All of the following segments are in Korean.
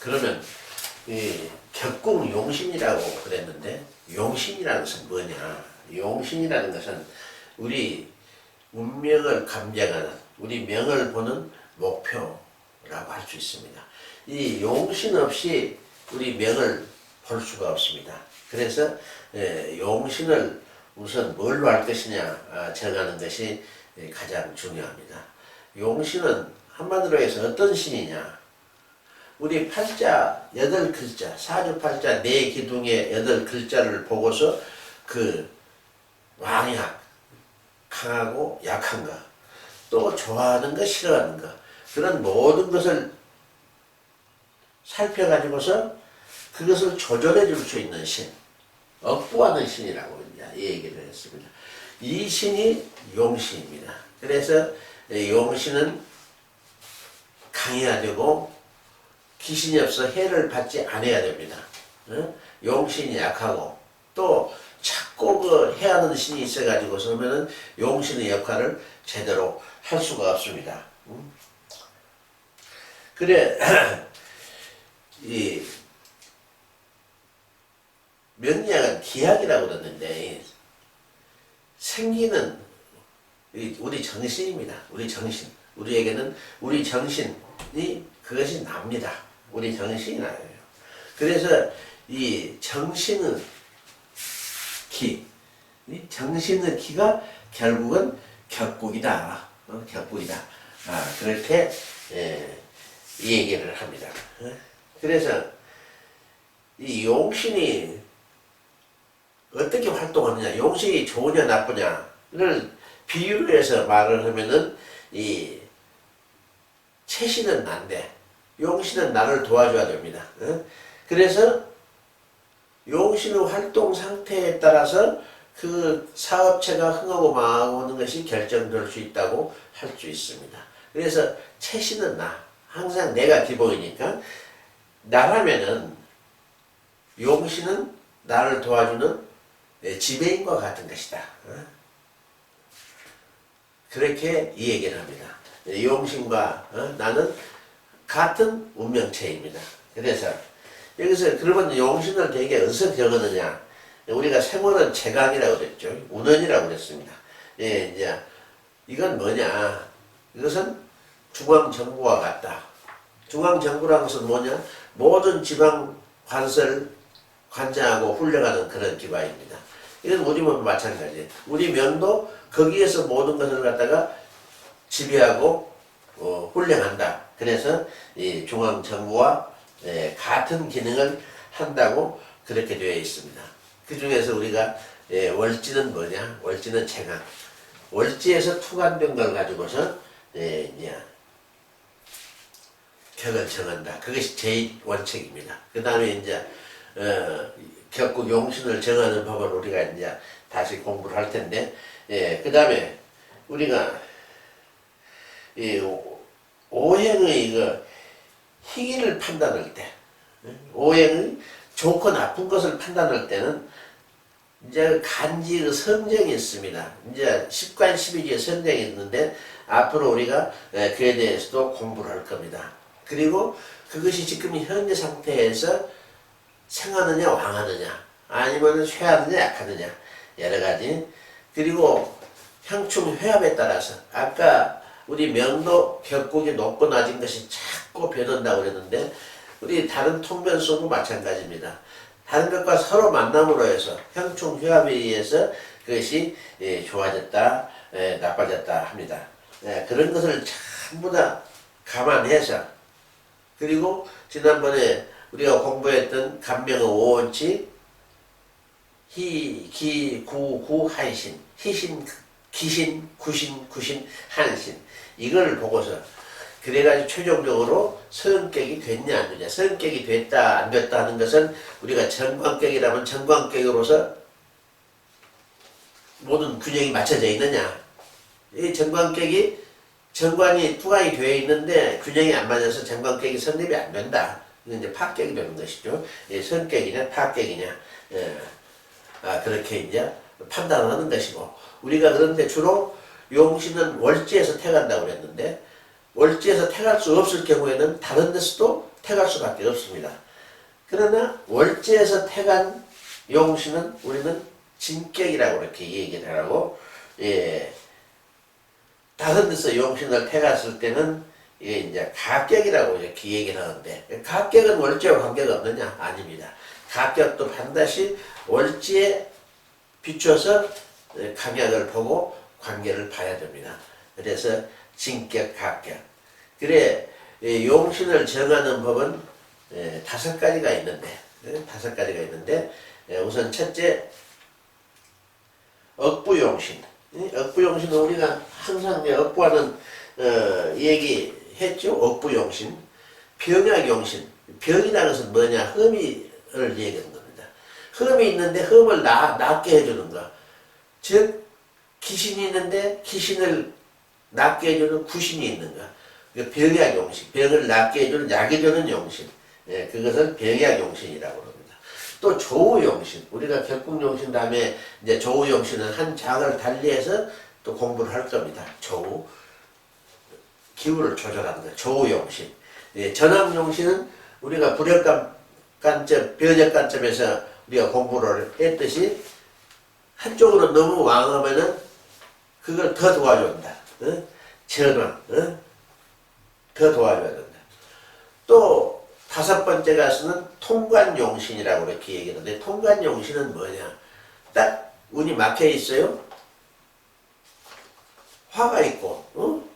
그러면 이 격국 용신이라고 그랬는데 용신이라는 것은 뭐냐? 용신이라는 것은 우리 운명을 감정하는 우리 명을 보는 목표라고 할 수 있습니다. 이 용신 없이 우리 명을 볼 수가 없습니다. 그래서 용신을 우선 뭘로 할 것이냐 정하는 것이 가장 중요합니다. 용신은 한마디로 해서 어떤 신이냐? 우리 팔자 8글자, 사주팔자 4기둥의 8글자를 보고서 그 왕약, 강하고 약한 것, 또 좋아하는 것, 싫어하는 것, 그런 모든 것을 살펴가지고서 그것을 조절해 줄 수 있는 신, 억부하는 신이라고 얘기를 했습니다. 이 신이 용신입니다. 그래서 용신은 강해야 되고 귀신이 없어 해를 받지 않아야 됩니다. 용신이 약하고 또 자꾸 그 해하는 신이 있어가지고서 하면은 용신의 역할을 제대로 할 수가 없습니다. 그래 이 명리학은 기학이라고 그러는데 생기는 우리 정신입니다. 우리 정신. 우리에게는 우리 정신이 그것이 납니다. 우리 정신이 나요. 그래서 이 정신의 기, 이 정신의 기가 결국은 격국이다. 격국이다. 그렇게 이 얘기를 합니다. 그래서 이 용신이 어떻게 활동하느냐, 용신이 좋으냐 나쁘냐를 비유를 해서 말을 하면은 이 채신은 난데 용신은 나를 도와줘야 됩니다. 그래서 용신의 활동 상태에 따라서 그 사업체가 흥하고 망하고 하는 것이 결정될 수 있다고 할 수 있습니다. 그래서 채신은 나, 항상 내가 기본이니까 나라면은 용신은 나를 도와주는 지배인과 같은 것이다. 그렇게 이 얘기를 합니다. 용신과 나는 같은 운명체입니다. 그래서 여기서 그러면 용신을 되게 어디서 적었느냐? 우리가 생원은 제강이라고 그랬죠. 운원이라고 그랬습니다. 예, 이제 이건 뭐냐? 이것은 중앙정부와 같다. 중앙정부라는 것은 뭐냐? 모든 지방 관서를 관장하고 훈련하는 그런 기관입니다. 이건 우리 몸도 마찬가지예요. 우리 명도 거기에서 모든 것을 갖다가 지배하고 훈련한다. 그래서 이 중앙정부와 같은 기능을 한다고 그렇게 되어 있습니다. 그 중에서 우리가 월지는 뭐냐? 월지는 재강. 월지에서 투관된 걸 가지고서 이제 격을 정한다. 그것이 제1원칙입니다. 그 다음에 이제 격국 용신을 정하는 법을 우리가 이제 다시 공부를 할 텐데, 그 다음에 우리가 이 오행의 그 희기를 판단할 때, 오행의 좋고 나쁜 것을 판단할 때는 이제 간지의 성정이 있습니다. 이제 10관 12지의 성정이 있는데 앞으로 우리가 그에 대해서도 공부를 할 겁니다. 그리고 그것이 지금 현재 상태에서 생하느냐 왕하느냐 아니면 쇠하느냐 약하느냐 여러 가지. 그리고 형충 회합에 따라서 아까 우리 명도 격국이 높고 낮은 것이 자꾸 변한다고 그랬는데 우리 다른 통변수도 마찬가지입니다. 다른 것과 서로 만남으로 해서 형충 회합에 의해서 그것이 좋아졌다 나빠졌다 합니다. 그런 것을 전부 다 감안해서 그리고 지난번에 우리가 공부했던 간명의 5원칙 희, 기, 구, 구, 한신 희신, 기신, 구신, 구신, 한신 이걸 보고서 그래가지고 최종적으로 성격이 됐냐 안 됐냐 성격이 됐다 안 됐다 하는 것은 우리가 정관격이라면 정관격으로서 모든 균형이 맞춰져 있느냐 이 정관격이 정관이 투관이 되어 있는데 균형이 안 맞아서 정관격이 성립이 안 된다. 이건 이제 파격이 되는 것이죠. 성격이냐 파격이냐 그렇게 이제 판단을 하는 것이고 우리가 그런데 주로 용신은 월지에서 태간다고 그랬는데 월지에서 태갈 수 없을 경우에는 다른 데서도 택할 수밖에 없습니다. 그러나 월지에서 택한 용신은 우리는 진격이라고 이렇게 얘기를 하고, 예, 다른 데서 용신을 택했을 때는 이게 이제 갑격이라고 이렇게 얘기를 하는데, 갑격은 월지와 관계가 없느냐? 아닙니다. 갑격도 반드시 월지에 비춰서 갑격을 보고 관계를 봐야 됩니다. 그래서 진격, 갑격. 그래, 용신을 정하는 법은 5가지가 있는데, 우선 첫째, 억부용신. 억부용신은 우리가 항상 억부하는 얘기했죠. 억부용신. 병약용신. 병이라는 것은 뭐냐? 흠을 얘기하는 겁니다. 흠이 있는데 흠을 낫게 해주는 거. 즉 귀신이 있는데 귀신을 낫게 해주는 구신이 있는 거. 병약용신. 병을 낫게 해주는 약이 주는 용신. 그것을 병약용신이라고 합니다. 또 조우용신, 우리가 격국용신 다음에 이제 조우용신은 한 장을 달리해서 또 공부를 할 겁니다. 조우, 기후를 조절하는 거, 조우용신. 전압용신은 우리가 불역관점, 변역관점에서 우리가 공부를 했듯이 한쪽으로 너무 왕하면은 그걸 더 도와준다. 전왕, 더 도와줘야 된다. 또 5번째 가수는 통관용신이라고 이렇게 얘기하는데, 통관용신은 뭐냐? 딱 운이 막혀 있어요. 화가 있고,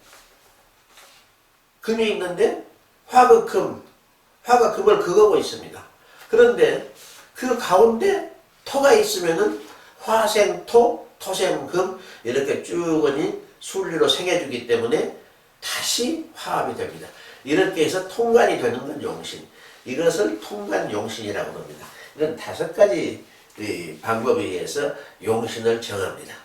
금이 있는데 화가 금을 긁고 있습니다. 그런데 그 가운데 토가 있으면은 화생토, 토생금 이렇게 쭉은이 순리로 생겨주기 때문에 다시 화합이 됩니다. 이렇게 해서 통관이 되는 건 용신. 이것을 통관용신이라고 합니다. 이런 5가지 방법에 의해서 용신을 정합니다.